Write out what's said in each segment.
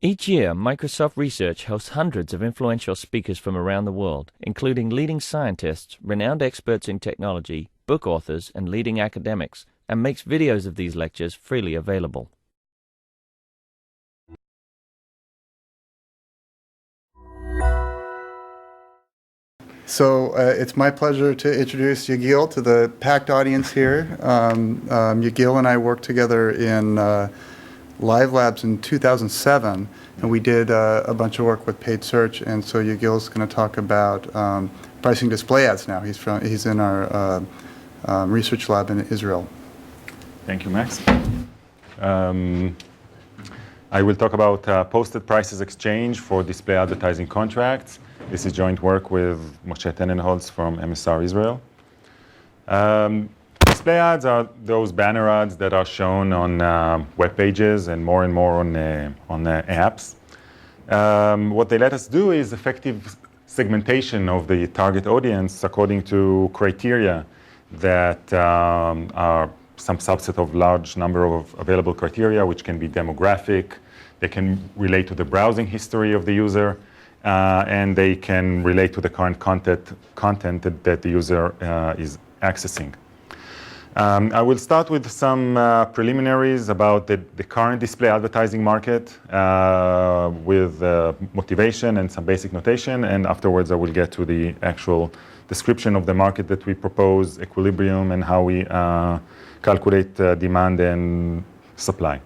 Each year, Microsoft Research hosts hundreds of influential speakers from around the world, including leading scientists, renowned experts in technology, book authors, and leading academics, and makes videos of these lectures freely available. So it's my pleasure to introduce Yagil to the packed audience here. Yagil and I worked together in Live Labs in 2007, and we did a bunch of work with paid search. And so Yagil's going to talk about pricing display ads now. He's in our research lab in Israel. Thank you, Max. I will talk about posted prices exchange for display advertising contracts. This is joint work with Moshe Tennenholtz from MSR Israel. Display ads are those banner ads that are shown on web pages and more on apps. What they let us do is effective segmentation of the target audience according to criteria that are some subset of large number of available criteria, which can be demographic, they can relate to the browsing history of the user, and they can relate to the current content that the user is accessing. I will start with some preliminaries about the current display advertising market with motivation and some basic notation, and afterwards I will get to the actual description of the market that we propose, equilibrium, and how we calculate demand and supply.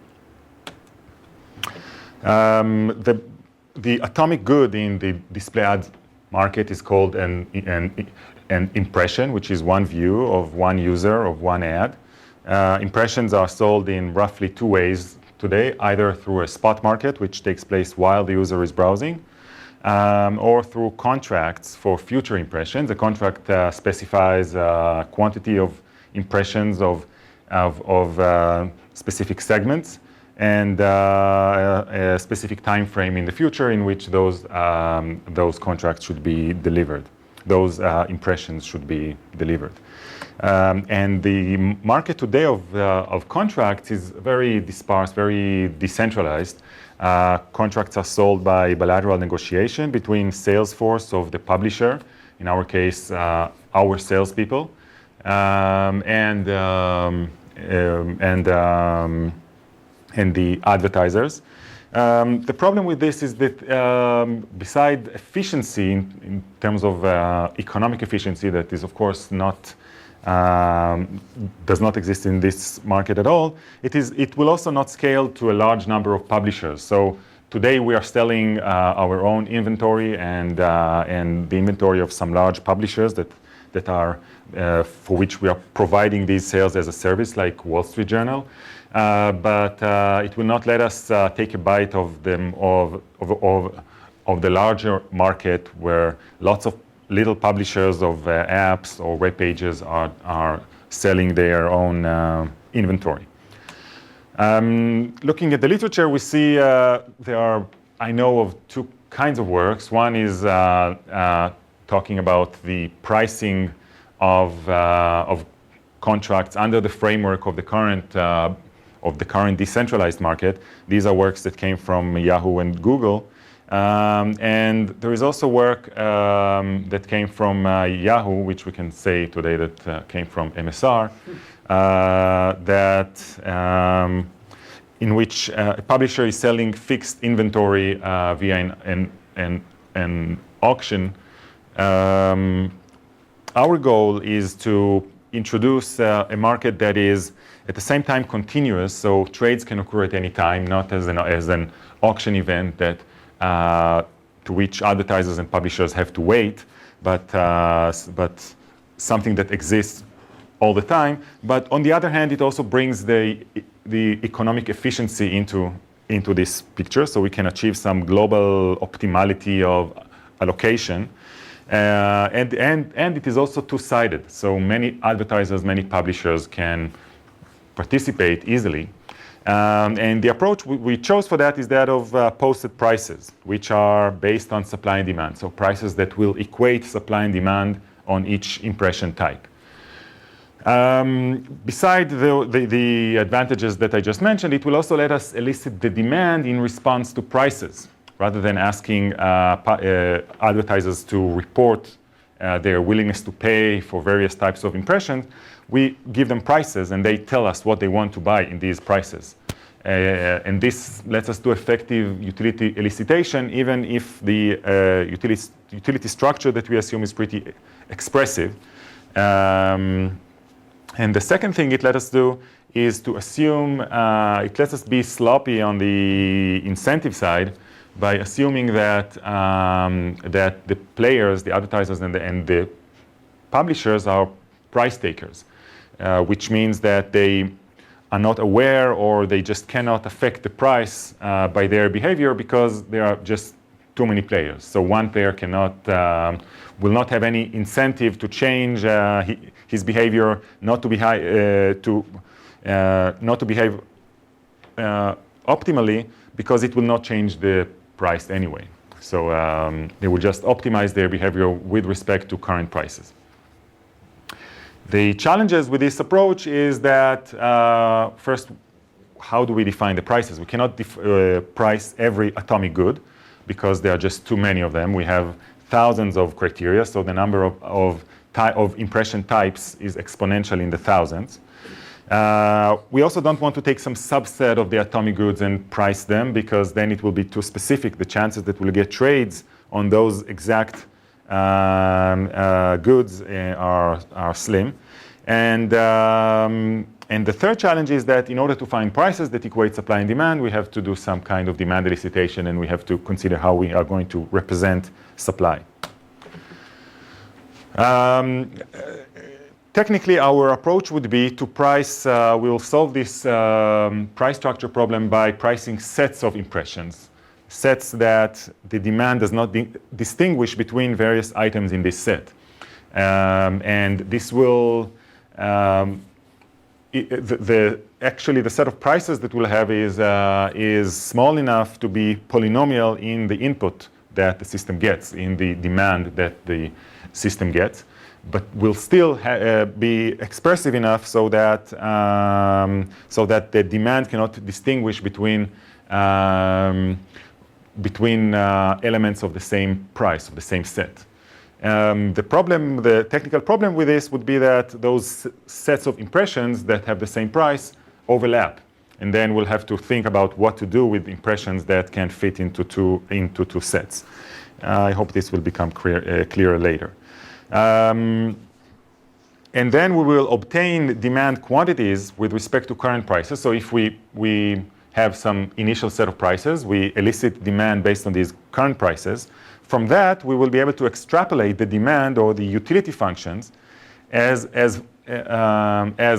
The atomic good in the display ads market is called an impression, which is one view of one user of one ad. Impressions are sold in roughly two ways today, either through a spot market, which takes place while the user is browsing, or through contracts for future impressions. A contract specifies a quantity of impressions of specific segments and a specific time frame in the future in which those contracts should be delivered. Those impressions should be delivered. And the market today of contracts is very dispersed, very decentralized. Contracts are sold by bilateral negotiation between sales force of the publisher, in our case, our salespeople, and the advertisers. The problem with this is that beside efficiency in terms of economic efficiency, that is of course does not exist in this market at all, it will also not scale to a large number of publishers. So today we are selling our own inventory and the inventory of some large publishers that are for which we are providing these sales as a service, like Wall Street Journal. But it will not let us take a bite of the larger market where lots of little publishers of apps or web pages are selling their own inventory. Looking at the literature, we see I know of two kinds of works. One is talking about the pricing of contracts under the framework of the current decentralized market. These are works that came from Yahoo and Google. And there is also work that came from Yahoo, which we can say today that came from MSR, in which a publisher is selling fixed inventory via an auction. Our goal is to introduce a market that is at the same time continuous, so trades can occur at any time, not as an auction event that to which advertisers and publishers have to wait, but something that exists all the time. But on the other hand, it also brings the economic efficiency into this picture, so we can achieve some global optimality of allocation. And it is also two-sided, so many advertisers, many publishers can participate easily. And the approach we chose for that is that of posted prices, which are based on supply and demand, so prices that will equate supply and demand on each impression type. Beside the advantages that I just mentioned, it will also let us elicit the demand in response to prices, rather than asking advertisers to report their willingness to pay for various types of impressions. We give them prices, and they tell us what they want to buy in these prices. And this lets us do effective utility elicitation, even if the utility structure that we assume is pretty expressive. And the second thing it lets us do is to assume, it lets us be sloppy on the incentive side by assuming that, that the players, the advertisers, and the publishers are price takers, which means that they are not aware, or they just cannot affect the price by their behavior because there are just too many players. So one player cannot, will not have any incentive to change his behavior, not to behave optimally, because it will not change the price anyway. So they will just optimize their behavior with respect to current prices. The challenges with this approach is that, first, how do we define the prices? We cannot price every atomic good, because there are just too many of them. We have thousands of criteria, so the number of impression types is exponential in the thousands. We also don't want to take some subset of the atomic goods and price them, because then it will be too specific. The chances that we'll get trades on those exact goods are slim. And the third challenge is that in order to find prices that equate supply and demand, we have to do some kind of demand elicitation, and we have to consider how we are going to represent supply. Technically, our approach would be to price, we will solve this price structure problem by pricing sets of impressions, sets that the demand does not distinguish between various items in this set. And this will, actually the set of prices that we'll have is small enough to be polynomial in the input that the system gets, in the demand that the system gets, but will still be expressive enough so that the demand cannot distinguish between elements of the same price, of the same set. The technical problem with this would be that those sets of impressions that have the same price overlap. And then we'll have to think about what to do with impressions that can fit into two sets. I hope this will become clearer later. And then we will obtain demand quantities with respect to current prices. So if we have some initial set of prices, we elicit demand based on these current prices. From that, we will be able to extrapolate the demand or the utility functions as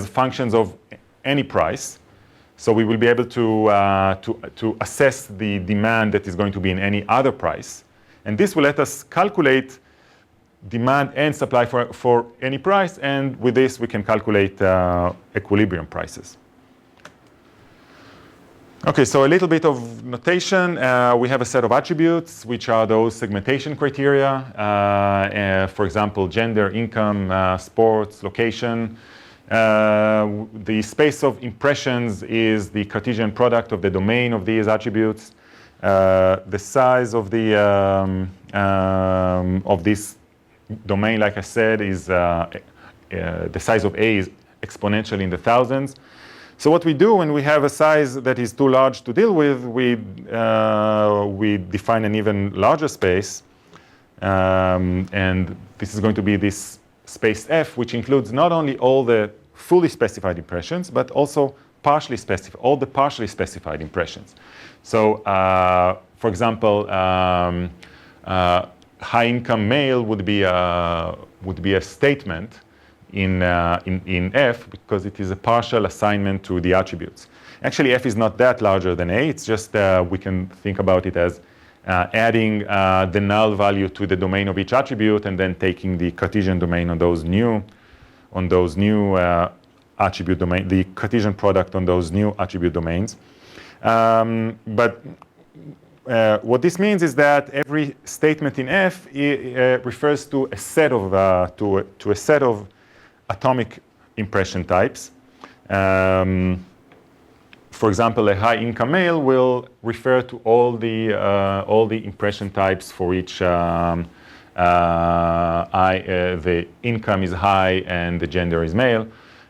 functions of any price. So we will be able to assess the demand that is going to be in any other price. And this will let us calculate demand and supply for any price. And with this, we can calculate equilibrium prices. Okay, so a little bit of notation. We have a set of attributes, which are those segmentation criteria. For example, gender, income, sports, location. The space of impressions is the Cartesian product of the domain of these attributes. The size of this domain, like I said, is the size of A is exponential in the thousands. So what we do when we have a size that is too large to deal with, we define an even larger space. And this is going to be this space F, which includes not only all the fully specified impressions, but also partially specified, all the partially specified impressions. So, for example, high-income male would be a statement in F, because it is a partial assignment to the attributes. Actually, F is not that larger than A. It's just we can think about it as adding the null value to the domain of each attribute, and then taking the Cartesian domain on those new attribute domain, the Cartesian product on those new attribute domains. But what this means is that every statement in F refers to a set of atomic impression types. For example, a high-income male will refer to all the impression types for which the income is high and the gender is male.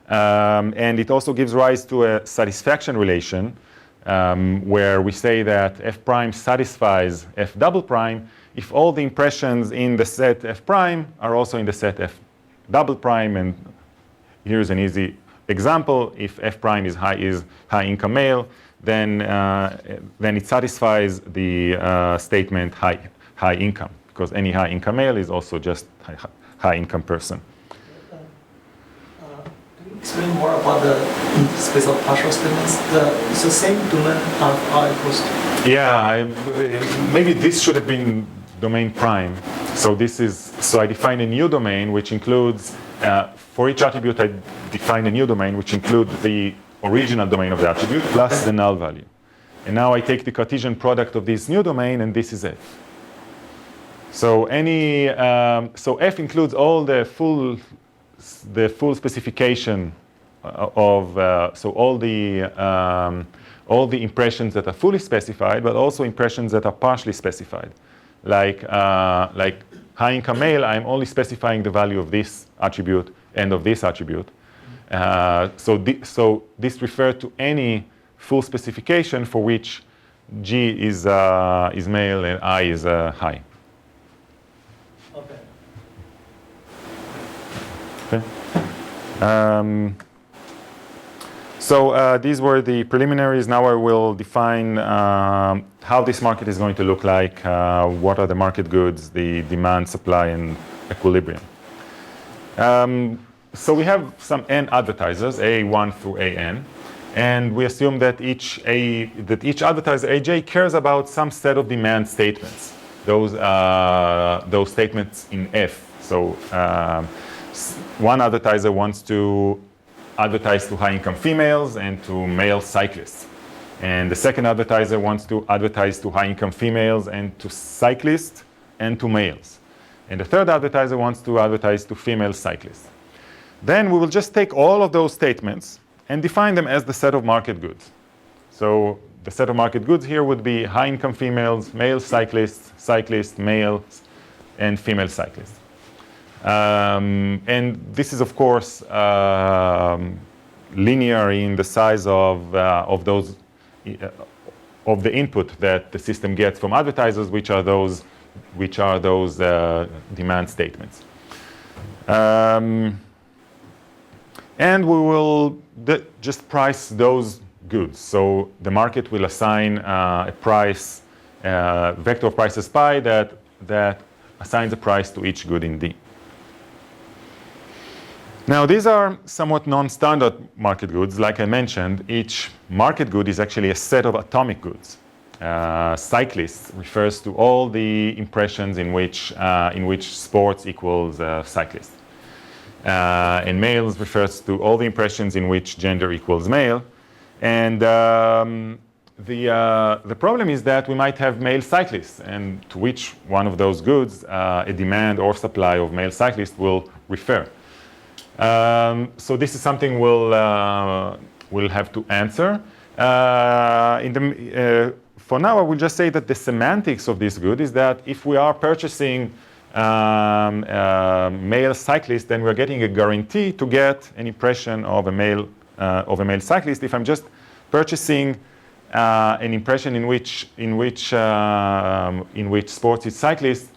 And it also gives rise to a satisfaction relation where we say that f prime satisfies f double prime if all the impressions in the set f prime are also in the set f double prime. And here's an easy example. If f prime is high income male, then it satisfies the statement high income, because any high income male is also just high income person. Explain more about the space of partial statements. It's the same domain of R equals to. Yeah, maybe this should have been domain prime. So I define a new domain which includes, for each attribute I define a new domain which includes the original domain of the attribute plus the null value. And now I take the Cartesian product of this new domain, and this is it. So so F includes all the full specification of all the impressions that are fully specified, but also impressions that are partially specified. Like high income male, I'm only specifying the value of this attribute and of this attribute. So this refers to any full specification for which G is male and I is high. Okay. So these were the preliminaries. Now I will define how this market is going to look like, what are the market goods, the demand, supply, and equilibrium. So we have some n advertisers, A1 through AN, and we assume that each advertiser, AJ, cares about some set of demand statements, those statements in F. So one advertiser wants to advertise to high-income females and to male cyclists. And the second advertiser wants to advertise to high-income females and to cyclists and to males. And the third advertiser wants to advertise to female cyclists. Then we will just take all of those statements and define them as the set of market goods. So the set of market goods here would be high-income females, male cyclists, males, and female cyclists. And this is, of course, linear in the size of the input that the system gets from advertisers, which are those demand statements. And we will just price those goods. So the market will assign a price, vector of prices pi that assigns a price to each good in D. Now, these are somewhat non-standard market goods. Like I mentioned, each market good is actually a set of atomic goods. Cyclists refers to all the impressions in which sports equals cyclist. And males refers to all the impressions in which gender equals male. And the problem is that we might have male cyclists, and to which one of those goods a demand or supply of male cyclists will refer. So this is something we'll have to answer. For now, I will just say that the semantics of this good is that if we are purchasing male cyclist, then we're getting a guarantee to get an impression of a male cyclist. If I'm just purchasing an impression in which sports is cyclist,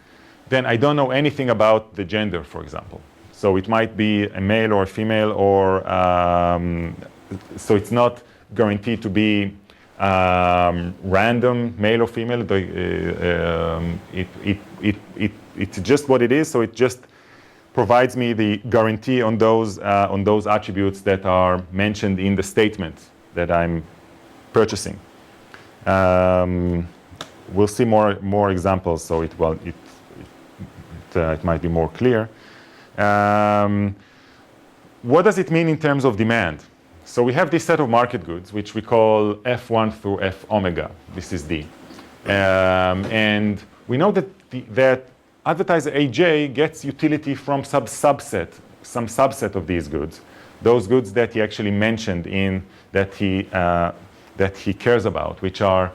then I don't know anything about the gender, for example. So it might be a male or a female, or so it's not guaranteed to be random male or female. It's just what it is. So it just provides me the guarantee on those attributes that are mentioned in the statement that I'm purchasing. We'll see more examples, so it might be more clear. What does it mean in terms of demand? So we have this set of market goods, which we call F1 through F omega. This is D. And we know that advertiser AJ gets utility from some subset of these goods, those goods that he actually mentioned in that he cares about, which are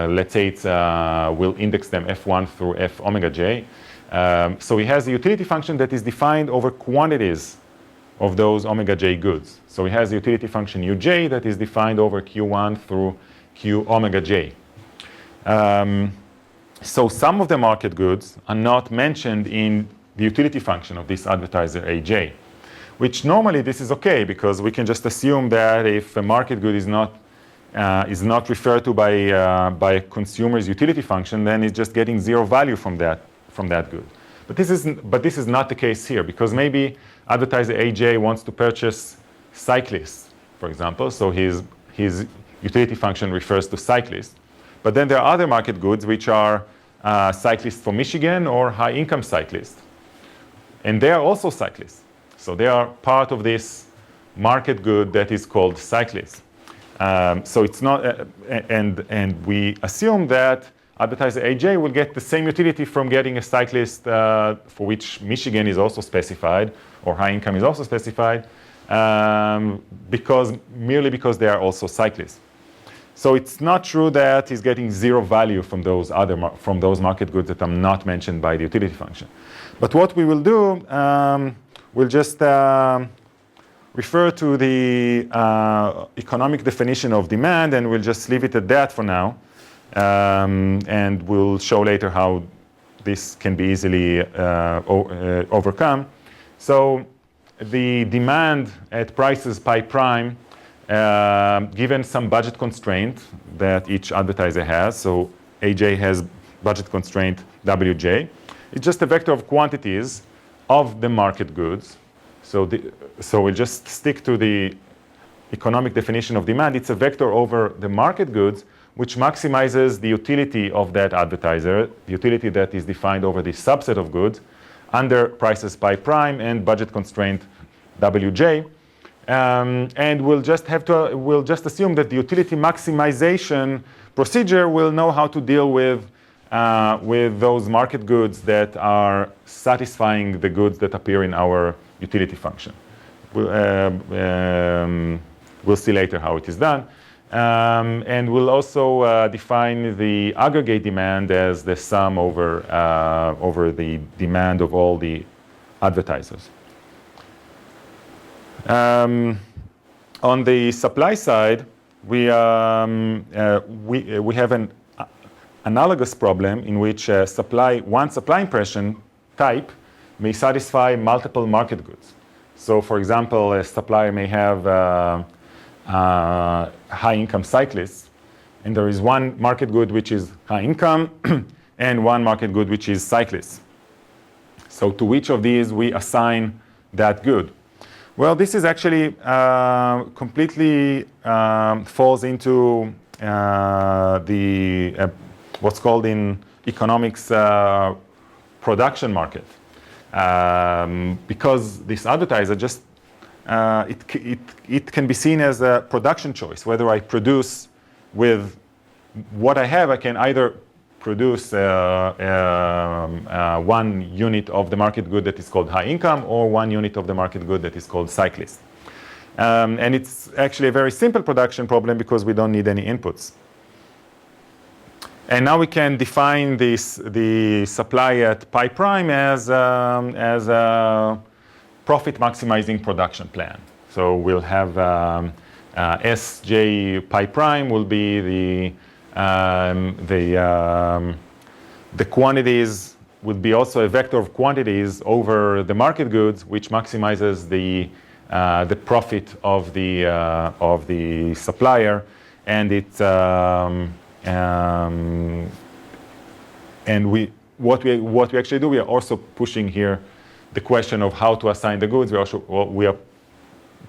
let's say it's we'll index them f1 through f omega j. So he has a utility function that is defined over quantities of those omega j goods. So he has a utility function uj that is defined over q1 through q omega j. So some of the market goods are not mentioned in the utility function of this advertiser aj, which normally this is okay because we can just assume that if a market good is not referred to by a consumer's utility function, then it's just getting zero value from that good. But this is not the case here, because maybe advertiser AJ wants to purchase cyclists, for example. So his utility function refers to cyclists. But then there are other market goods which are cyclists for Michigan or high-income cyclists, and they are also cyclists. So they are part of this market good that is called cyclists. So it's not, and we assume that advertiser AJ will get the same utility from getting a cyclist for which Michigan is also specified or high income is also specified, merely because they are also cyclists. So it's not true that he's getting zero value from those market goods that are not mentioned by the utility function. But what we will do, we'll just refer to the economic definition of demand, and we'll just leave it at that for now. And we'll show later how this can be easily overcome. So the demand at prices pi prime, given some budget constraint that each advertiser has, so AJ has budget constraint WJ, it's just a vector of quantities of the market goods. So we'll just stick to the economic definition of demand. It's a vector over the market goods, which maximizes the utility of that advertiser, the utility that is defined over the subset of goods under prices pi prime and budget constraint WJ. And we'll just assume that the utility maximization procedure will know how to deal with those market goods that are satisfying the goods that appear in our utility function. We'll see later how it is done. And we'll also define the aggregate demand as the sum over the demand of all the advertisers. On the supply side, we have an analogous problem in which one supply impression type may satisfy multiple market goods. So, for example, a supplier may have high-income cyclists, and there is one market good which is high income and one market good which is cyclists. So to which of these we assign that good? Well, this is actually completely falls into what's called in economics production market. Because this advertiser just it can be seen as a production choice. Whether I produce with what I have, I can either produce one unit of the market good that is called high income or one unit of the market good that is called cyclist. And it's actually a very simple production problem because we don't need any inputs. And now we can define the supply at pi prime as a profit maximizing production plan. So we'll have Sj pi prime will be the quantities would be also a vector of quantities over the market goods, which maximizes the profit of the supplier, and it and what we actually do, we are also pushing here the question of how to assign the goods. We are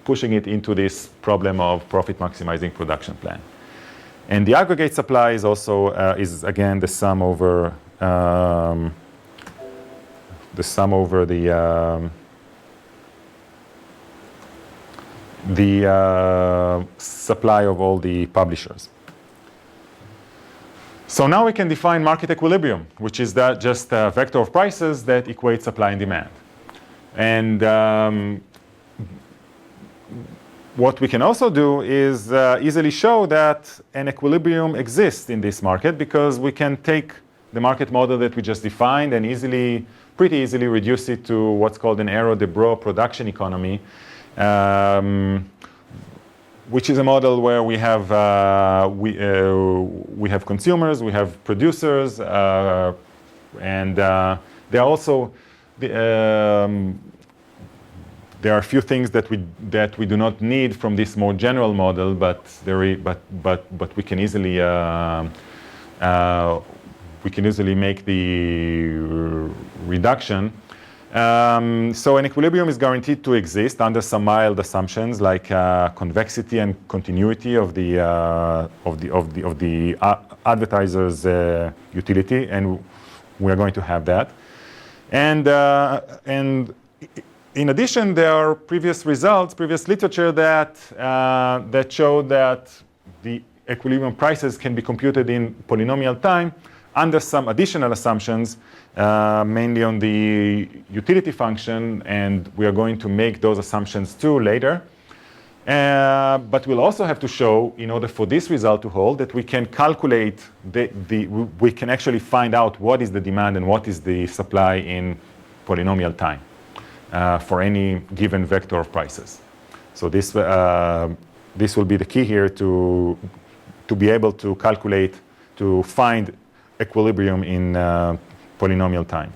pushing it into this problem of profit maximizing production plan. And the aggregate supply is also is again the sum over the supply of all the publishers. So now we can define market equilibrium, which is just a vector of prices that equates supply and demand. And what we can also do is easily show that an equilibrium exists in this market, because we can take the market model that we just defined and pretty easily reduce it to what's called an Arrow-Debreu production economy, which is a model where we have consumers, we have producers, and there are also there are a few things that we do not need from this more general model, but we can easily make the reduction. So an equilibrium is guaranteed to exist under some mild assumptions, like convexity and continuity of the advertiser's utility, and we are going to have that. And in addition, there are previous literature that showed that the equilibrium prices can be computed in polynomial time under some additional assumptions, mainly on the utility function, and we are going to make those assumptions too later. But we'll also have to show, in order for this result to hold, that we can calculate we can actually find out what is the demand and what is the supply in polynomial time for any given vector of prices. So this will be the key here to be able to calculate, to find equilibrium in polynomial time.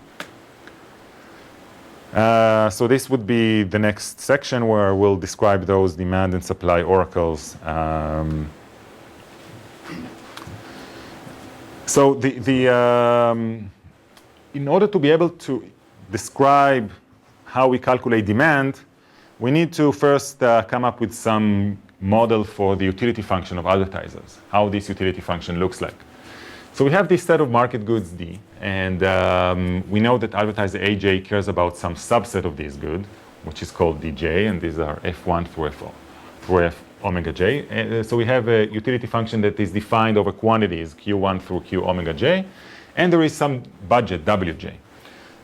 So this would be the next section where we'll describe those demand and supply oracles. So in order to be able to describe how we calculate demand, we need to first come up with some model for the utility function of advertisers, how this utility function looks like. So we have this set of market goods D, and we know that advertiser AJ cares about some subset of these goods, which is called DJ, and these are F1 through F omega J. So we have a utility function that is defined over quantities Q1 through Q omega J, and there is some budget WJ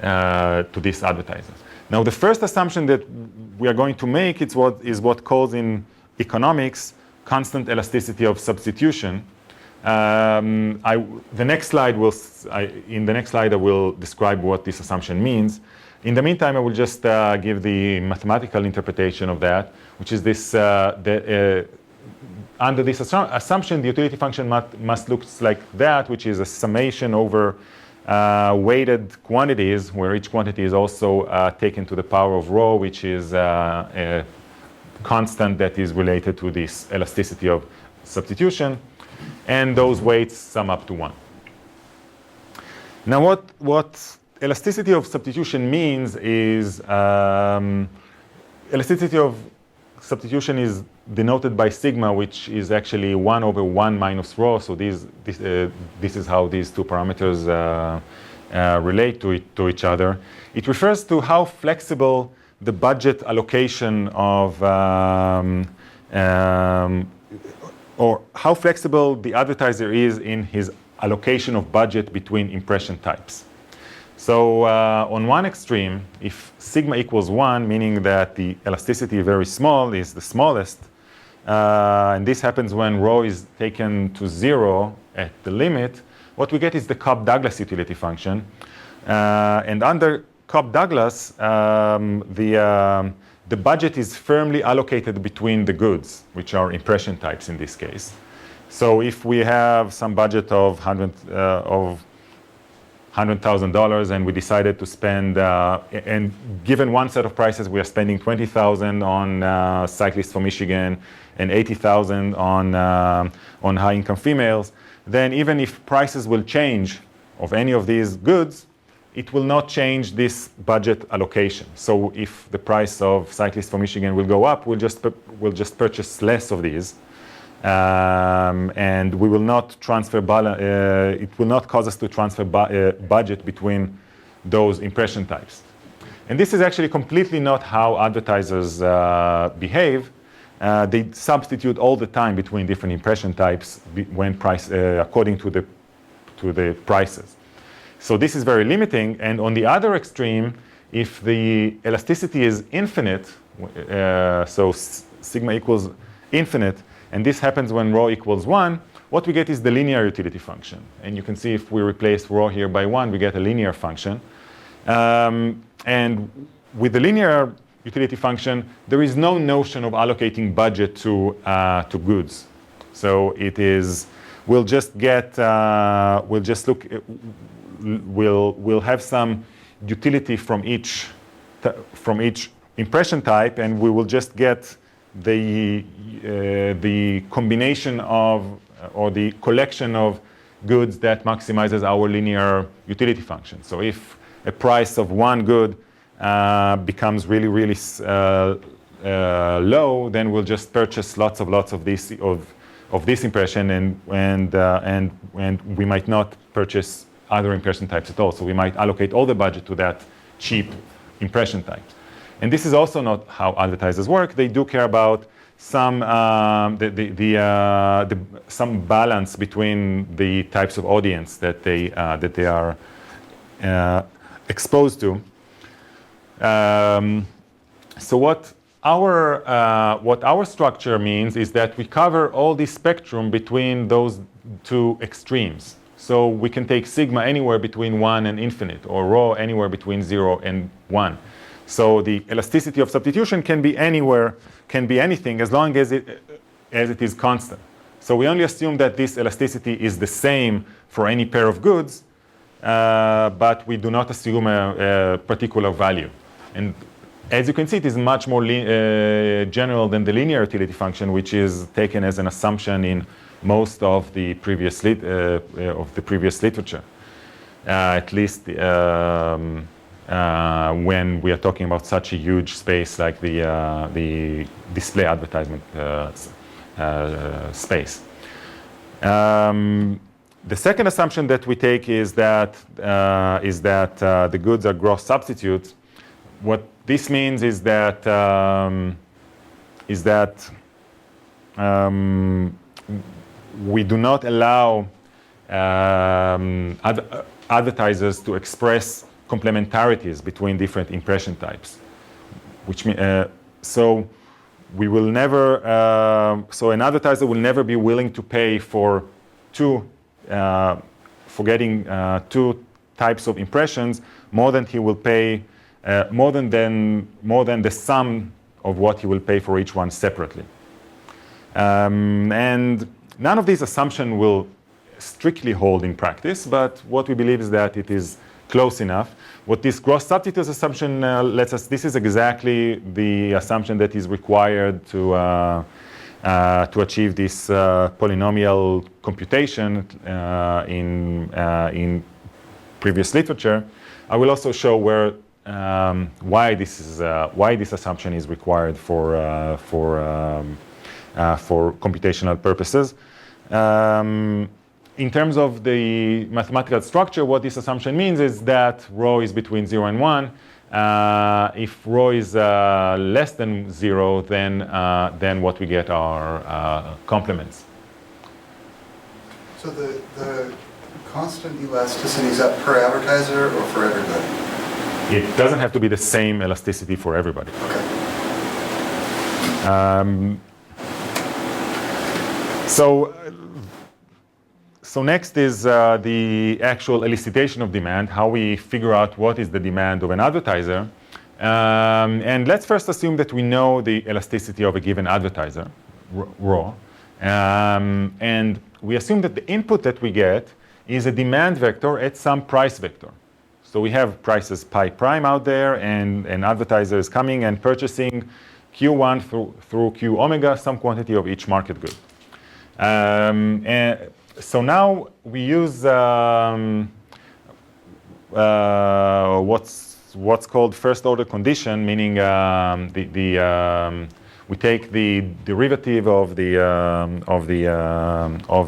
to this advertiser. Now the first assumption that we are going to make is what calls in economics constant elasticity of substitution. In the next slide I will describe what this assumption means. In the meantime, I will just give the mathematical interpretation of that, which is this: under this assumption, the utility function must look like that, which is a summation over weighted quantities, where each quantity is also taken to the power of rho, which is a constant that is related to this elasticity of substitution. And those weights sum up to 1. Now what elasticity of substitution means is elasticity of substitution is denoted by sigma, which is actually 1 over 1 minus rho. So this is how these two parameters relate to each other. It refers to how flexible the budget allocation of or how flexible the advertiser is in his allocation of budget between impression types. So on one extreme, if sigma equals 1, meaning that the elasticity very small is the smallest, and this happens when rho is taken to 0 at the limit, what we get is the Cobb-Douglas utility function. And under Cobb-Douglas, the budget is firmly allocated between the goods, which are impression types in this case. So if we have some budget of $100,000 and we decided to spend, and given one set of prices, we are spending $20,000 on cyclists from Michigan and $80,000 on high-income females, then even if prices will change of any of these goods, it will not change this budget allocation. So if the price of cyclists from Michigan will go up, we'll just purchase less of these, and we will not transfer. It will not cause us to transfer budget between those impression types. And this is actually completely not how advertisers behave. They substitute all the time between different impression types when according to the prices. So this is very limiting. And on the other extreme, if the elasticity is infinite, so sigma equals infinite, and this happens when rho equals 1, what we get is the linear utility function. And you can see if we replace rho here by 1, we get a linear function. And with the linear utility function, there is no notion of allocating budget to goods. So it is, we'll just get, we'll have some utility from each impression type, and we will just get the combination of, or the collection of goods that maximizes our linear utility function. So if a price of one good becomes really, really low, then we'll just purchase lots of this impression, and we might not purchase other impression types at all. So we might allocate all the budget to that cheap impression type. And this is also not how advertisers work. They do care about some some balance between the types of audience that they are exposed to. So what our structure means is that we cover all the spectrum between those two extremes. So we can take sigma anywhere between 1 and infinite, or rho anywhere between 0 and 1. So the elasticity of substitution can be anywhere, can be anything, as long as it is constant. So we only assume that this elasticity is the same for any pair of goods, but we do not assume a particular value. And as you can see, it is much more general than the linear utility function, which is taken as an assumption in most of the previous literature, at least when we are talking about such a huge space like the display advertisement space. The second assumption that we take is that the goods are gross substitutes. What this means is that we do not allow advertisers to express complementarities between different impression types, which so we will never. So an advertiser will never be willing to pay for getting two types of impressions more than he will pay. More than the sum of what he will pay for each one separately. And none of these assumptions will strictly hold in practice, but what we believe is that it is close enough. What this gross substitutes assumption lets us, this is exactly the assumption that is required to achieve this polynomial computation in previous literature. I will also show where why this assumption is required for computational purposes. In terms of the mathematical structure, what this assumption means is that rho is between 0 and 1. If rho is less than 0, then what we get are complements. So the constant elasticity, is that per advertiser or for everybody? It doesn't have to be the same elasticity for everybody. Okay. So next is the actual elicitation of demand, how we figure out what is the demand of an advertiser. And let's first assume that we know the elasticity of a given advertiser, rho. And we assume that the input that we get is a demand vector at some price vector. So we have prices pi prime out there, and an advertiser is coming and purchasing Q1 through Q omega, some quantity of each market good. And so now we use what's called first order condition, meaning we take the derivative of the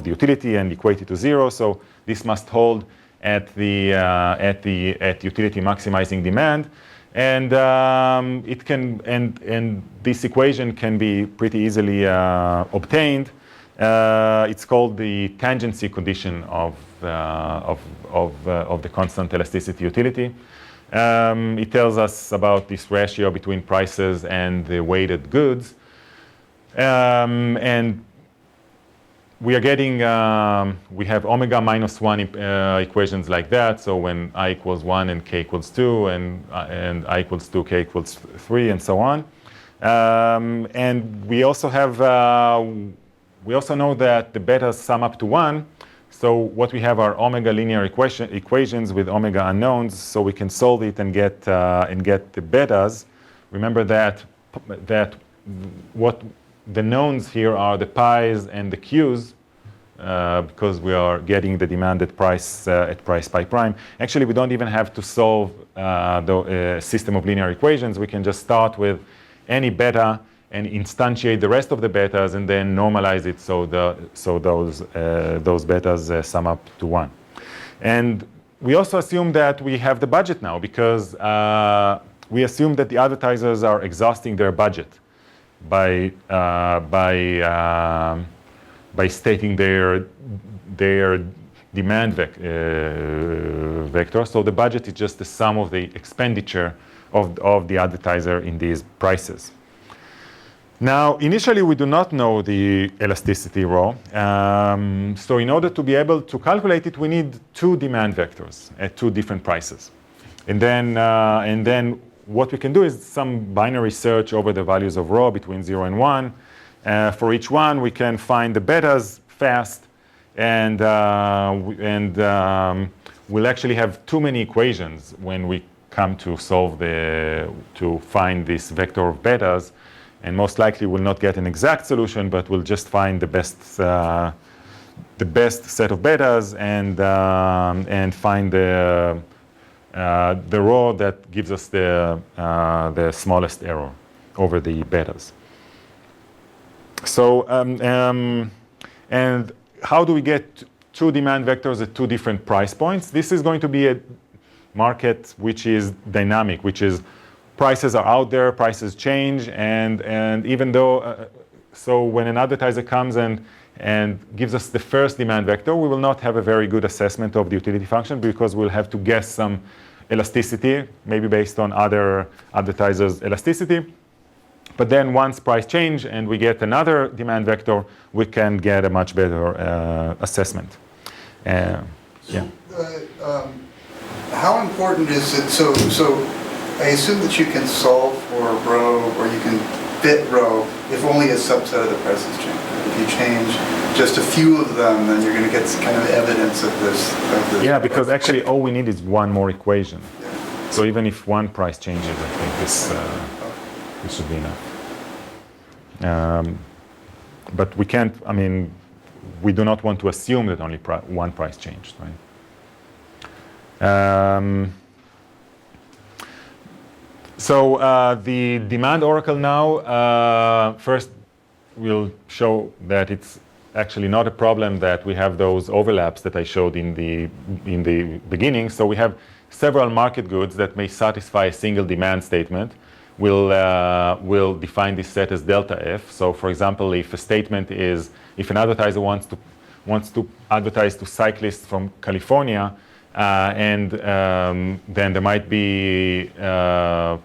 utility and equate it to 0. So this must hold at utility maximizing demand, and this equation can be pretty easily obtained. It's called the tangency condition of the constant elasticity utility. It tells us about this ratio between prices and the weighted goods. And we are getting, we have omega minus 1 equations like that. So when I equals 1 and k equals 2 and I equals 2, k equals 3 and so on. And we also have, we also know that the betas sum up to 1. So what we have are omega linear equations with omega unknowns. So we can solve it and get the betas. Remember that what the knowns here are the pi's and the q's, because we are getting the demanded price at price pi prime. Actually, we don't even have to solve the system of linear equations. We can just start with any beta and instantiate the rest of the betas and then normalize it so those betas sum up to 1. And we also assume that we have the budget now because we assume that the advertisers are exhausting their budget by stating their demand vector. So the budget is just the sum of the expenditure of the advertiser in these prices. Now, initially, we do not know the elasticity rho. So in order to be able to calculate it, we need 2 demand vectors at 2 different prices. And then what we can do is some binary search over the values of rho between 0 and 1. For each one, we can find the betas fast, and we'll actually have too many equations when we come to solve to find this vector of betas, and most likely we'll not get an exact solution, but we'll just find the best set of betas and find the rho that gives us the smallest error over the betas. So, and how do we get 2 demand vectors at 2 different price points? This is going to be a market which is dynamic, which is prices are out there, prices change, and even though, so when an advertiser comes and gives us the first demand vector, we will not have a very good assessment of the utility function because we'll have to guess some elasticity, maybe based on other advertisers' elasticity. But then once price change and we get another demand vector, we can get a much better assessment. Yeah. How important is it? So I assume that you can solve for rho or you can fit rho if only a subset of the prices change. If you change just a few of them, then you're going to get kind of evidence of this. Yeah, because actually all we need is one more equation. Yeah. So even if one price changes, I think this should be enough. But we can't, I mean, we do not want to assume that only one price changed, right? So the demand oracle now, first we'll show that it's actually not a problem that we have those overlaps that I showed in the beginning. So we have several market goods that may satisfy a single demand statement. We'll define this set as delta F. So for example, if a statement is, if an advertiser wants to advertise to cyclists from California, and then there might be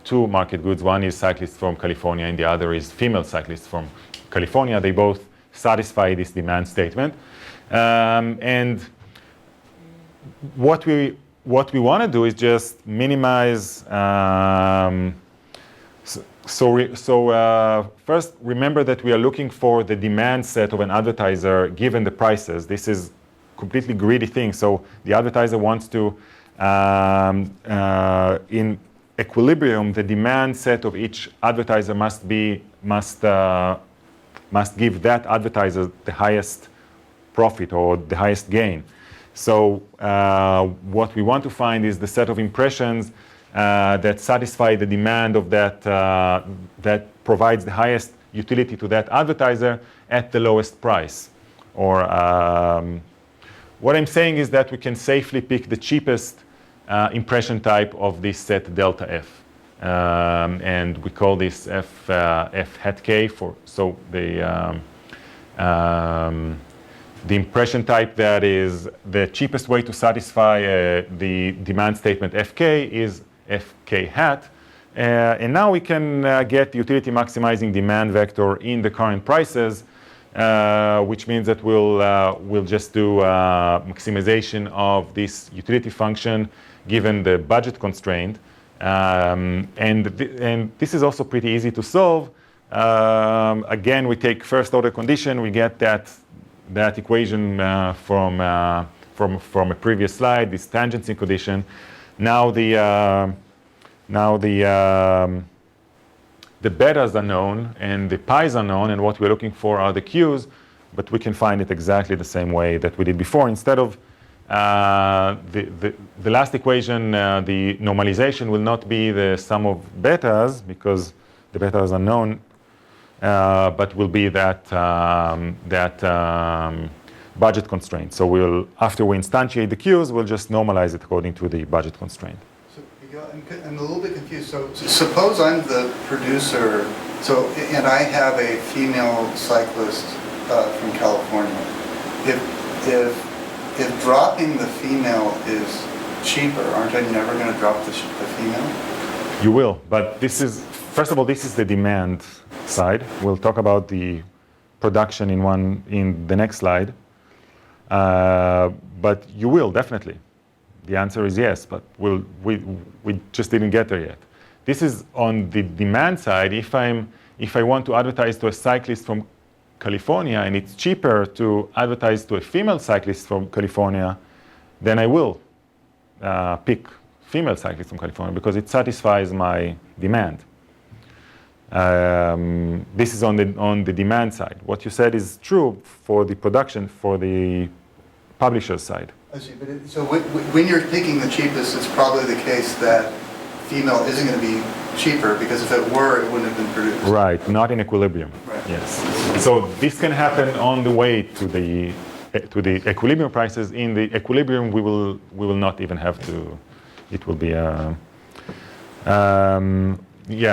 2 market goods. One is cyclists from California and the other is female cyclists from California. They both satisfy this demand statement. And what we want to do is just minimize. First, remember that we are looking for the demand set of an advertiser given the prices. This is completely greedy thing. So the advertiser wants to, in equilibrium, the demand set of each advertiser must give that advertiser the highest profit or the highest gain. So what we want to find is the set of impressions that satisfy the demand of that provides the highest utility to that advertiser at the lowest price. Or what I'm saying is that we can safely pick the cheapest impression type of this set delta F. And we call this F hat K for, so the impression type that is the cheapest way to satisfy the demand statement Fk is fk hat. And now we can get the utility maximizing demand vector in the current prices, which means that we'll just do maximization of this utility function given the budget constraint. And this is also pretty easy to solve. Again, we take first order condition, we get that equation from a previous slide, this tangency condition. Now the betas are known and the pi's are known, and what we're looking for are the q's, but we can find it exactly the same way that we did before. Instead of the last equation, the normalization will not be the sum of betas because the betas are known, but will be that budget constraint. So after we instantiate the q's, we'll just normalize it according to the budget constraint. So I'm a little bit confused. So suppose I'm the producer, and I have a female cyclist from California. If dropping the female is cheaper, aren't I never going to drop the female? You will, but first of all, this is the demand side. We'll talk about the production in the next slide. But you will, definitely. The answer is yes, but we just didn't get there yet. This is on the demand side. If I want to advertise to a cyclist from California and it's cheaper to advertise to a female cyclist from California, then I will pick female cyclists from California because it satisfies my demand. This is on the demand side. What you said is true for the production, for the publisher's side. I see, but so when you're picking the cheapest, it's probably the case that female isn't going to be cheaper because if it were, it wouldn't have been produced. Right, not in equilibrium. Right. Yes. So this can happen on the way to the equilibrium prices. In the equilibrium, we will not even have to. It will be yeah.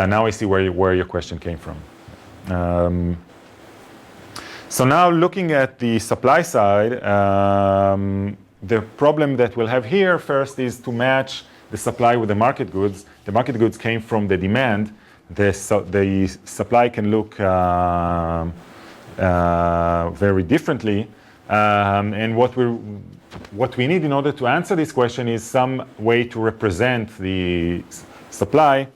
Now I see where your question came from. So now looking at the supply side, the problem that we'll have here first is to match the supply with the market goods. The market goods came from the demand. The supply can look very differently. And what we need in order to answer this question is some way to represent the supply.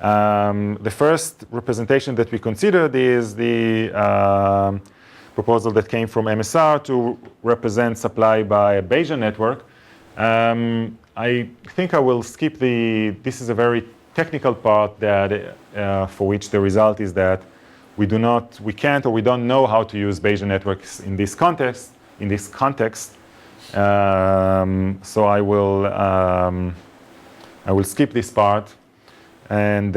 The first representation that we considered is the proposal that came from MSR to represent supply by a Bayesian network. I think I will skip this is a very technical part that for which the result is that we can't or we don't know how to use Bayesian networks in this context. So I will skip this part. And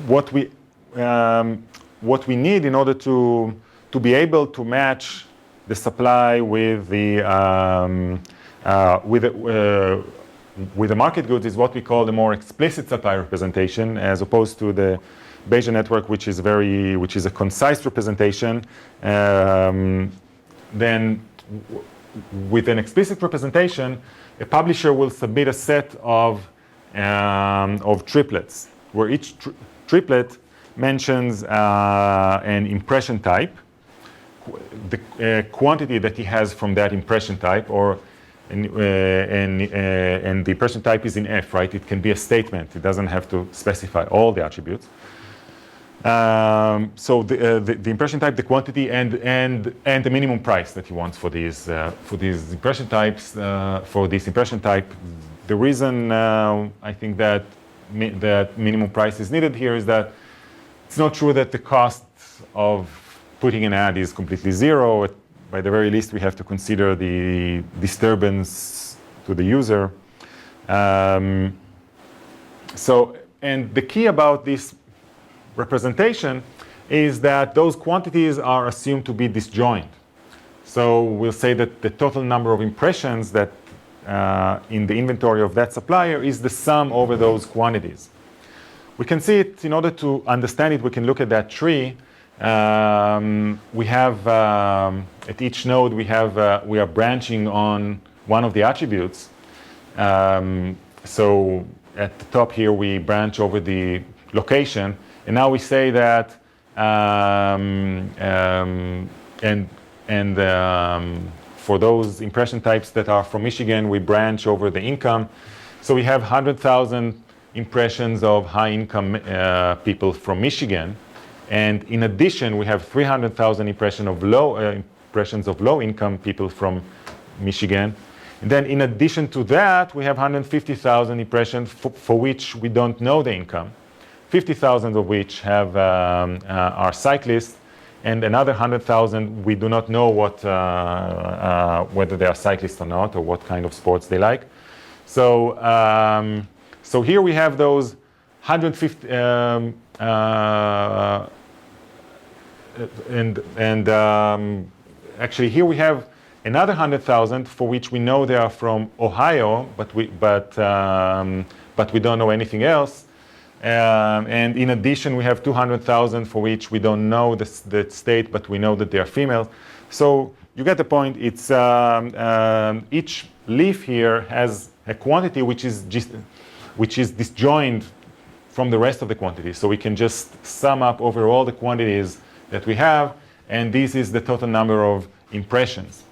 what we need in order to be able to match the supply with the market goods is what we call the more explicit supply representation, as opposed to the Bayesian network, which is a concise representation. Then, with an explicit representation, a publisher will submit a set of triplets, where each triplet mentions an impression type, the quantity that he has from that impression type, and the impression type is in F, right? It can be a statement. It doesn't have to specify all the attributes. So the impression type, the quantity, and the minimum price that he wants for these impression types. For this impression type, the reason I think that minimum price is needed here is that it's not true that the cost of putting an ad is completely zero. By the very least, we have to consider the disturbance to the user. And the key about this representation is that those quantities are assumed to be disjoint. So we'll say that the total number of impressions that in the inventory of that supplier is the sum over those quantities. We can see it, in order to understand it, we can look at that tree. We have, at each node, we are branching on one of the attributes. So at the top here, we branch over the location, and now we say that, for those impression types that are from Michigan, we branch over the income. So we have 100,000 impressions of high-income people from Michigan, and in addition, we have 300,000 impressions of low-income people from Michigan. And then in addition to that, we have 150,000 impressions for which we don't know the income, 50,000 of which have are cyclists, and another 100,000 we do not know what whether they are cyclists or not, or what kind of sports they like. So so here we have those 150 actually here we have another 100,000 for which we know they are from Ohio, but we don't know anything else. And in addition, we have 200,000 for which we don't know the state, but we know that they are female. So you get the point. It's each leaf here has a quantity which is disjoined from the rest of the quantities. So we can just sum up over all the quantities that we have, and this is the total number of impressions.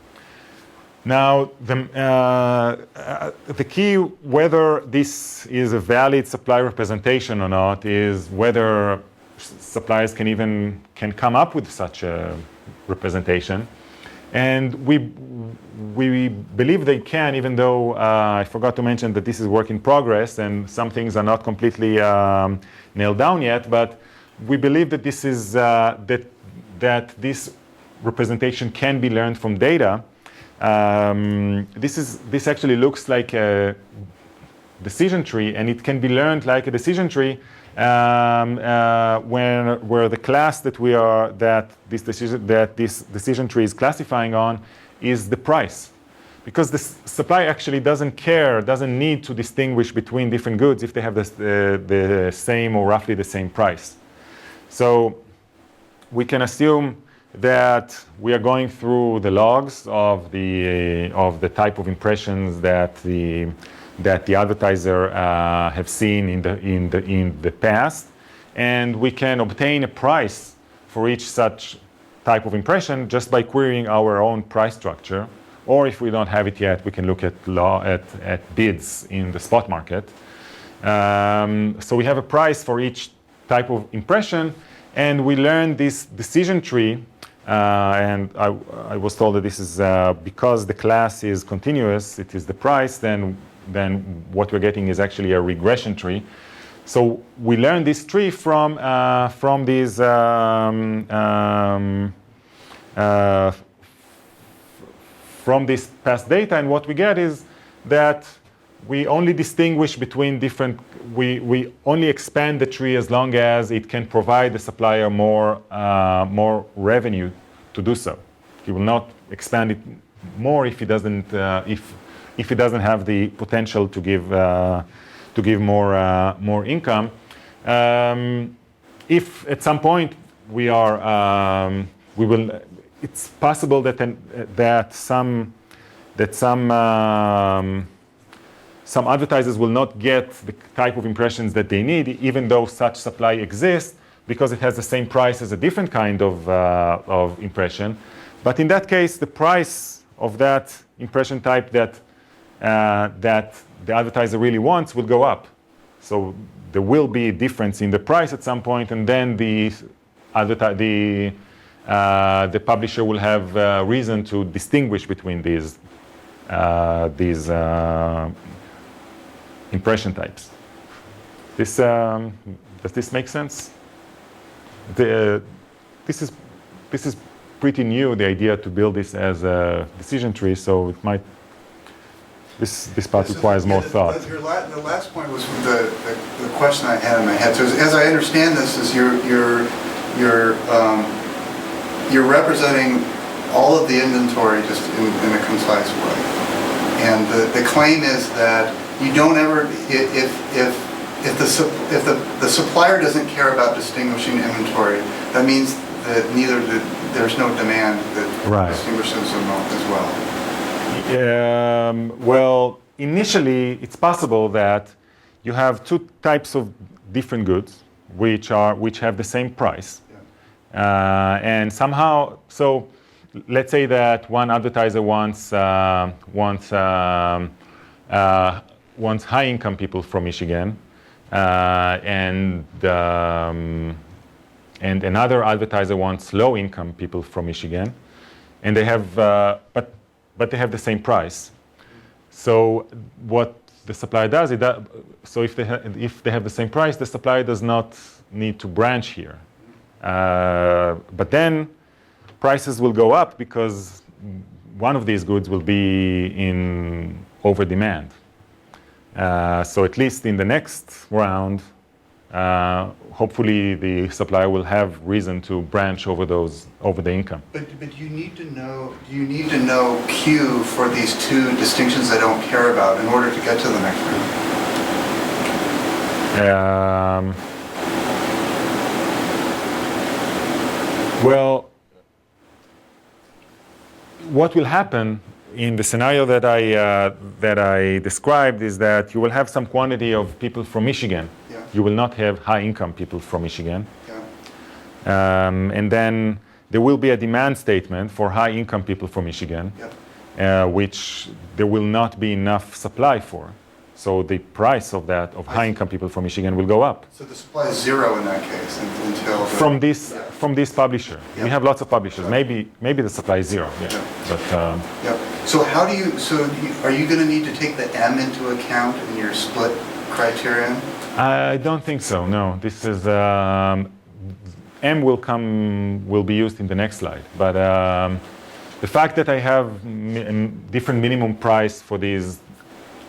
Now, the key whether this is a valid supply representation or not is whether suppliers can come up with such a representation, and we believe they can, even though I forgot to mention that this is work in progress and some things are not completely nailed down yet. But we believe that this is that this representation can be learned from data. This actually looks like a decision tree, and it can be learned like a decision tree where the class that this decision tree is classifying on is the price, because the supply actually doesn't need to distinguish between different goods if they have the same or roughly the same price. So we can assume that we are going through the logs of the type of impressions that the advertiser have seen in the past, and we can obtain a price for each such type of impression just by querying our own price structure. Or if we don't have it yet, we can look at bids in the spot market. So we have a price for each type of impression, and we learn this decision tree. And I was told that this is because the class is continuous, it is the price, then what we're getting is actually a regression tree. So we learn this tree from these from this past data, and what we get is that we only distinguish between different. We only expand the tree as long as it can provide the supplier more revenue to do so. He will not expand it more if he doesn't if it doesn't have the potential to give more income. If at some point it's possible that some advertisers will not get the type of impressions that they need, even though such supply exists, because it has the same price as a different kind of impression. But in that case, the price of that impression type that the advertiser really wants will go up. So there will be a difference in the price at some point, and then the publisher will have reason to distinguish between these impression types. Does this make sense? This is pretty new, the idea to build this as a decision tree. So it might this part requires more thought. The last point was the question I had in my head. So as I understand this, is you're representing all of the inventory just in a concise way, and the claim is that you don't ever if the supplier doesn't care about distinguishing inventory, that means that there's no demand that distinguishes them as well. Well, initially, it's possible that you have two types of different goods which have the same price. And somehow, so let's say that one advertiser wants high-income people from Michigan, and another advertiser wants low-income people from Michigan, and they have, but they have the same price. So what the supplier does, so if they have the same price, the supplier does not need to branch here. But then prices will go up because one of these goods will be in over demand. So at least in the next round, hopefully the supplier will have reason to branch over the income. But you need to know Q for these two distinctions I don't care about in order to get to the next round. Well, what will happen in the scenario that I described is that you will have some quantity of people from Michigan. Yeah. You will not have high-income people from Michigan. Yeah. And then there will be a demand statement for high-income people from Michigan, which there will not be enough supply for. So the price of high-income people from Michigan will go up. So the supply is zero in that case until from this publisher. Yeah. We have lots of publishers. Maybe the supply is zero. Yeah. But So are you going to need to take the M into account in your split criterion? I don't think so. No. This is M will be used in the next slide. But the fact that I have different minimum price for these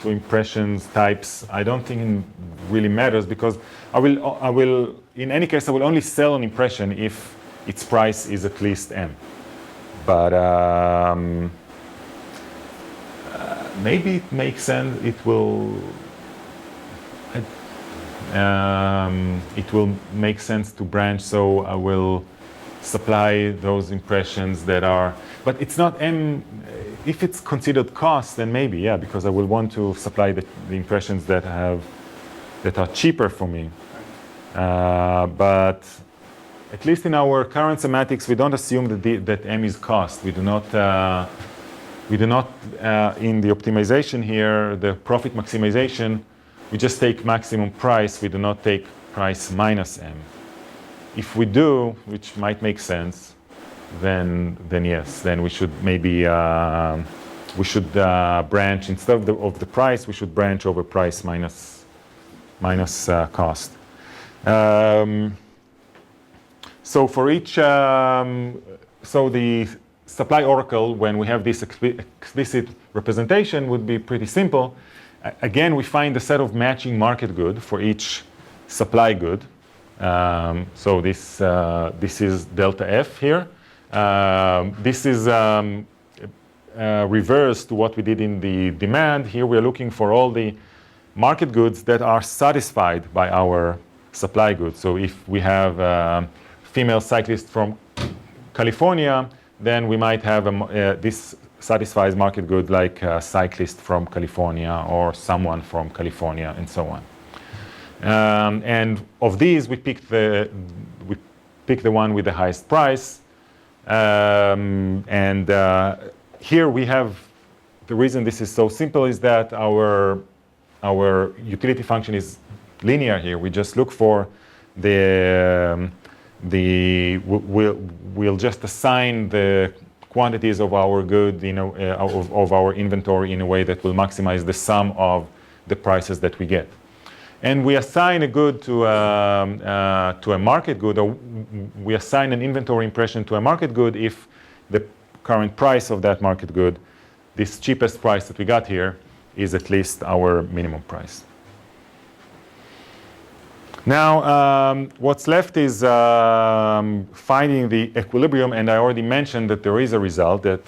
two impressions types, I don't think it really matters, because I will in any case I will only sell an impression if its price is at least M. But maybe it makes sense. It will make sense to branch. So I will supply those impressions that are. But it's not M. If it's considered cost, then maybe, yeah, because I will want to supply the impressions that are cheaper for me. But at least in our current semantics, we don't assume that M is cost. We do not in the optimization here, the profit maximization, we just take maximum price. We do not take price minus M. If we do, which might make sense, then yes, then we should maybe branch instead of the price. We should branch over price minus cost. So for each, so the supply oracle, when we have this explicit representation, would be pretty simple. Again, we find a set of matching market good for each supply good. So this is delta F here. This is reverse to what we did in the demand. Here we are looking for all the market goods that are satisfied by our supply goods. So if we have a female cyclist from California, then we might have this satisfies market good like a cyclist from California or someone from California and so on. And of these, we pick the one with the highest price. Here we have, the reason this is so simple is that our utility function is linear here. We just look for we'll just assign the quantities of our good, of our inventory in a way that will maximize the sum of the prices that we get. And we assign a good to a market good, or we assign an inventory impression to a market good if the current price of that market good, this cheapest price that we got here, is at least our minimum price. Now, what's left is finding the equilibrium, and I already mentioned that there is a result, that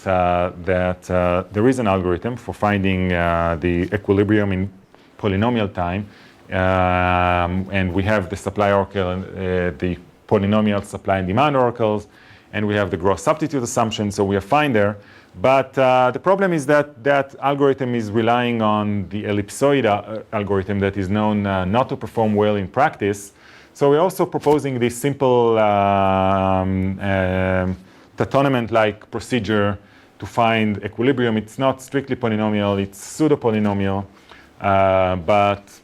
there is an algorithm for finding the equilibrium in polynomial time. And we have the supply oracle and the polynomial supply and demand oracles, and we have the gross substitute assumption, so we are fine there. But the problem is that that algorithm is relying on the ellipsoid algorithm that is known not to perform well in practice. So we're also proposing this simple Tatonement-like procedure to find equilibrium. It's not strictly polynomial, it's pseudo-polynomial, but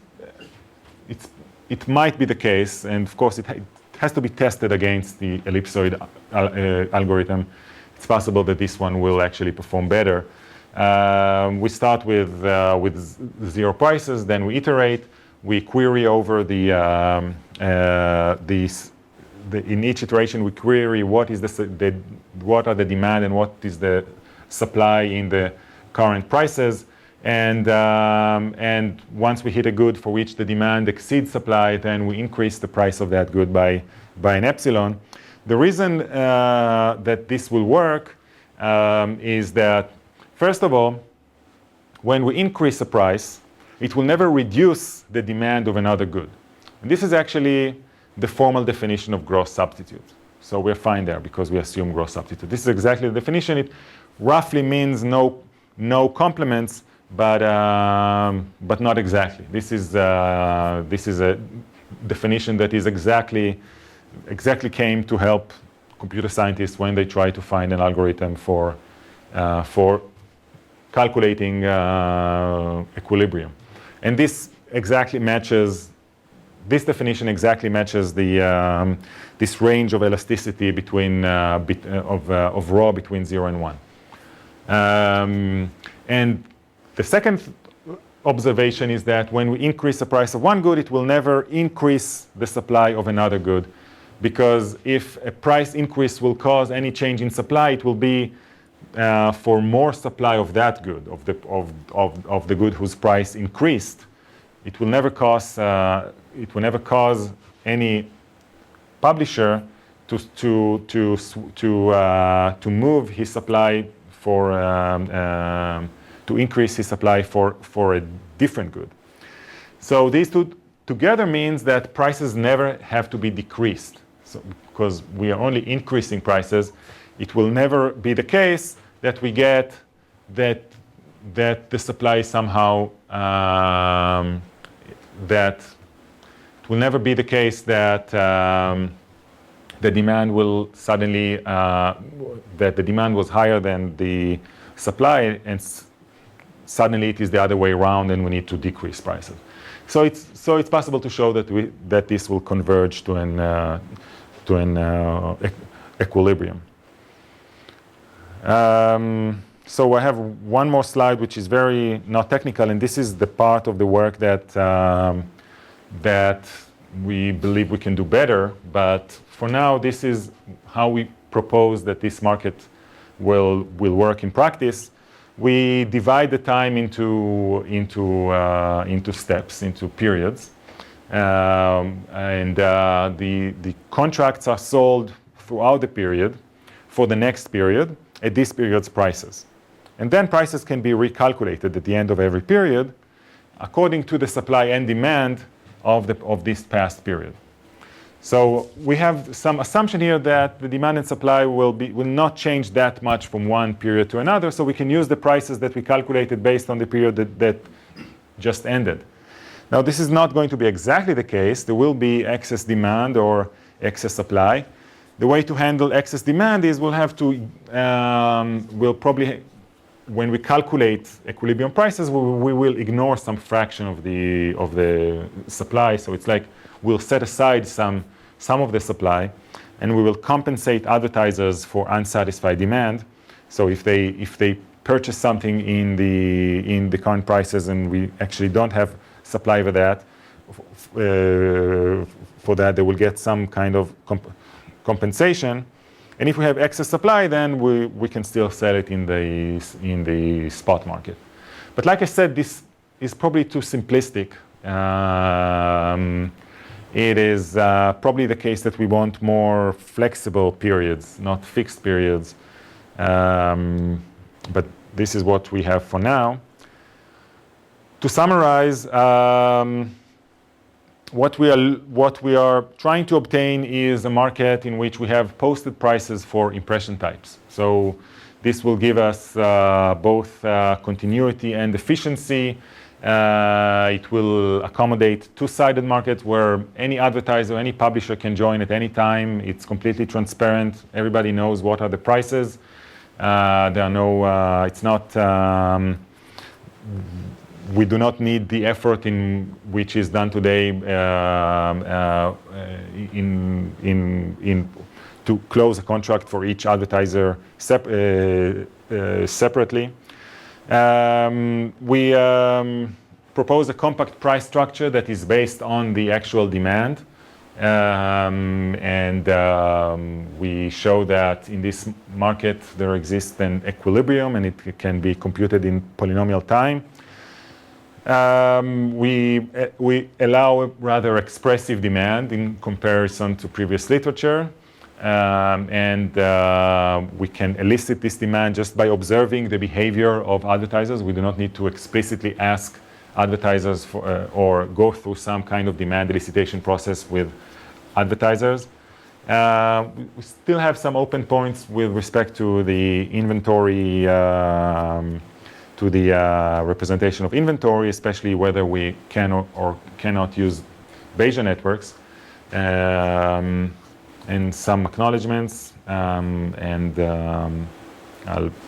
it might be the case, and of course it has to be tested against the ellipsoid algorithm. It's possible that this one will actually perform better. We start with 0 prices, then we iterate, we query over in each iteration we query what is what are the demand and what is the supply in the current prices, and once we hit a good for which the demand exceeds supply, then we increase the price of that good by an epsilon. The reason that this will work is that, first of all, when we increase a price, it will never reduce the demand of another good. And this is actually the formal definition of gross substitute. So we're fine there because we assume gross substitute. This is exactly the definition. It roughly means no complements, but not exactly. This is a definition that is exactly came to help computer scientists when they try to find an algorithm for calculating equilibrium. And this exactly matches. This definition exactly matches this range of elasticity between of rho between 0 and 1. And the second observation is that when we increase the price of one good, it will never increase the supply of another good, because if a price increase will cause any change in supply, it will be for more supply of that good, of the good whose price increased. It will never cause any publisher to move his supply to increase his supply for a different good. So these two together means that prices never have to be decreased. So because we are only increasing prices, it will never be the case that we get that the supply somehow that it will never be the case that the demand will suddenly that the demand was higher than the supply, and suddenly it is the other way around, and we need to decrease prices. So it's possible to show that this will converge to an equilibrium. So I have one more slide, which is very not technical, and this is the part of the work that we believe we can do better. But for now, this is how we propose that this market will work in practice. We divide the time into steps, into periods, and the contracts are sold throughout the period for the next period at this period's prices. And then prices can be recalculated at the end of every period according to the supply and demand of this past period. So we have some assumption here that the demand and supply will not change that much from one period to another, so we can use the prices that we calculated based on the period that just ended. Now, this is not going to be exactly the case. There will be excess demand or excess supply. The way to handle excess demand is we'll have to, we'll probably, when we calculate equilibrium prices, we will ignore some fraction of the supply. So it's like we'll set aside some of the supply, and we will compensate advertisers for unsatisfied demand. So if they purchase something in the current prices and we actually don't have supply for that, they will get some kind of compensation. And if we have excess supply, then we can still sell it in the spot market. But like I said, this is probably too simplistic. It is probably the case that we want more flexible periods, not fixed periods. But this is what we have for now. To summarize, what we are trying to obtain is a market in which we have posted prices for impression types. So This will give us both continuity and efficiency. It will accommodate two-sided markets where any advertiser, any publisher can join at any time. It's completely transparent. Everybody knows what are the prices. There are no, it's not, we do not need the effort in which is done today to close a contract for each advertiser separately. We propose a compact price structure that is based on the actual demand. We show that in this market there exists an equilibrium and it can be computed in polynomial time. We allow a rather expressive demand in comparison to previous literature. We can elicit this demand just by observing the behavior of advertisers. We do not need to explicitly ask advertisers for, or go through some kind of demand elicitation process with advertisers. We still have some open points with respect to the inventory, to the representation of inventory, especially whether we can or cannot use Bayesian networks. And some acknowledgements, I'll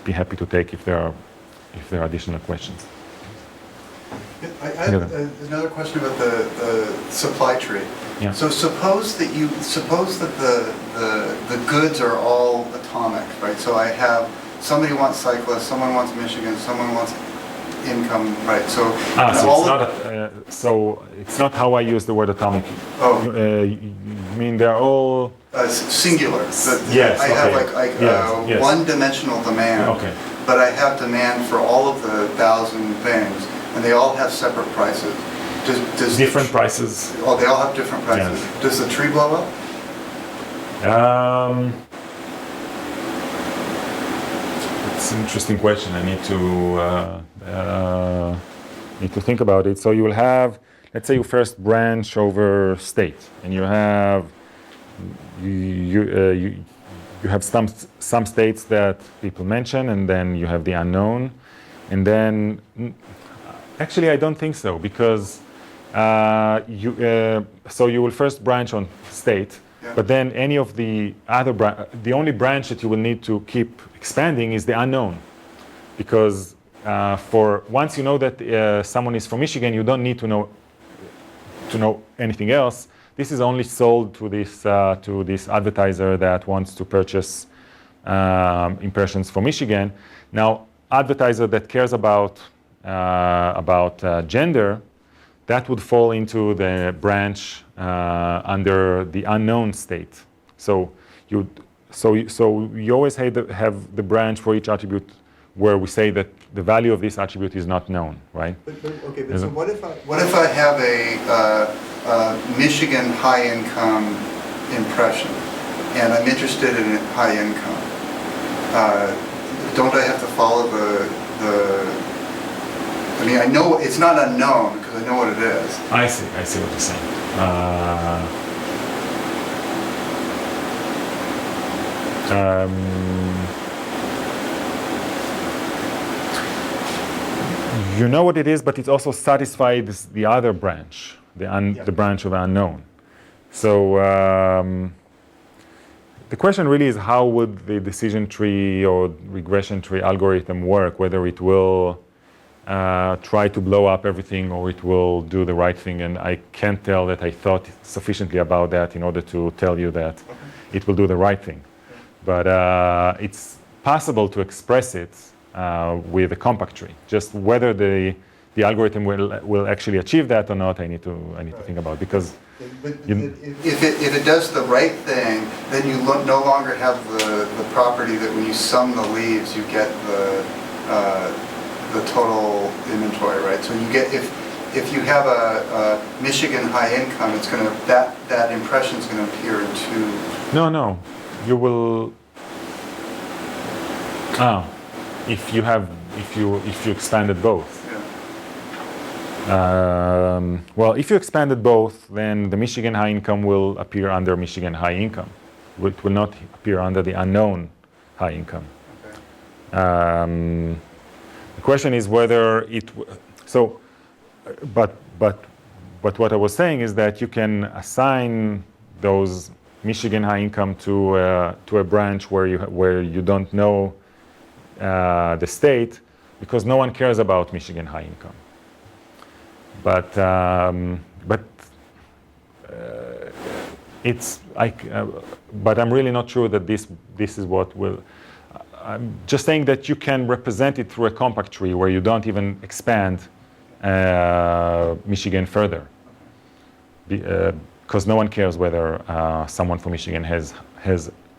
be happy to take if there are additional questions. I have another question about the supply tree. Yeah. So suppose that the goods are all atomic, right? So I have somebody wants cyclists, someone wants Michigan, someone wants income, right? So so it's not how I use the word atomic. Oh. You mean they're all singular. Yes. I have like one-dimensional demand. Okay. But I have demand for all of the 1,000 things, and they all have separate prices. Does different prices. Oh, they all have different prices. Yes. Does the tree blow up? It's an interesting question. I need to think about it. So you will have, let's say, you first branch over state, and you have you have some states that people mention, and then you have the unknown, and then actually I don't think so, because so you will first branch on state. Yeah. But then any of the other the only branch that you will need to keep expanding is the unknown, because for once you know that someone is from Michigan, you don't need to know anything else. This is only sold to this advertiser that wants to purchase impressions from Michigan. Now, advertiser that cares about gender, that would fall into the branch under the unknown state. So you always have the branch for each attribute where we say that the value of this attribute is not known, right? So what if I have a Michigan high income impression, and I'm interested in high income? Don't I have to follow the? I mean, I know it's not unknown because I know what it is. I see what you're saying. You know what it is, but it also satisfies the other branch, the branch of unknown. So the question really is, how would the decision tree or regression tree algorithm work? Whether it will try to blow up everything or it will do the right thing. And I can't tell that I thought sufficiently about that in order to tell you that it will do the right thing. But it's possible to express it with a compact tree. Just whether the algorithm will actually achieve that or not, I need to think about, because if it does the right thing, then you no longer have the property that when you sum the leaves, you get the total inventory, right? So you get, if you have a Michigan high income, it's going to that impression is going to appear in two. No, you will. If you expanded both. Well, if you expanded both, then the Michigan high income will appear under Michigan high income. It will not appear under the unknown high income. Okay. Okay. So, so you always have the have the branch for each attribute where we say that the value of this attribute is not known, right? So what if I have a Michigan high income impression, and I'm interested in high income? Does that The question is whether it. But what I was saying is that you can assign those Michigan high income to a branch where you don't know the state, because no one cares about Michigan high income. But it's like, but I'm really not sure that this is what will. I'm just saying that you can represent it through a compact tree where you don't even expand Michigan further, because no one cares whether someone from Michigan has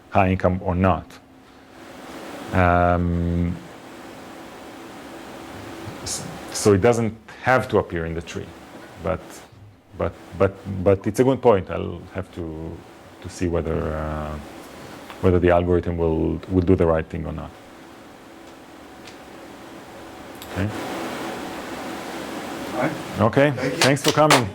high income or not. So it doesn't have to appear in the tree, but it's a good point. I'll have to see whether the algorithm will do the right thing or not. Okay. All right. Okay. Thank you. Thanks for coming.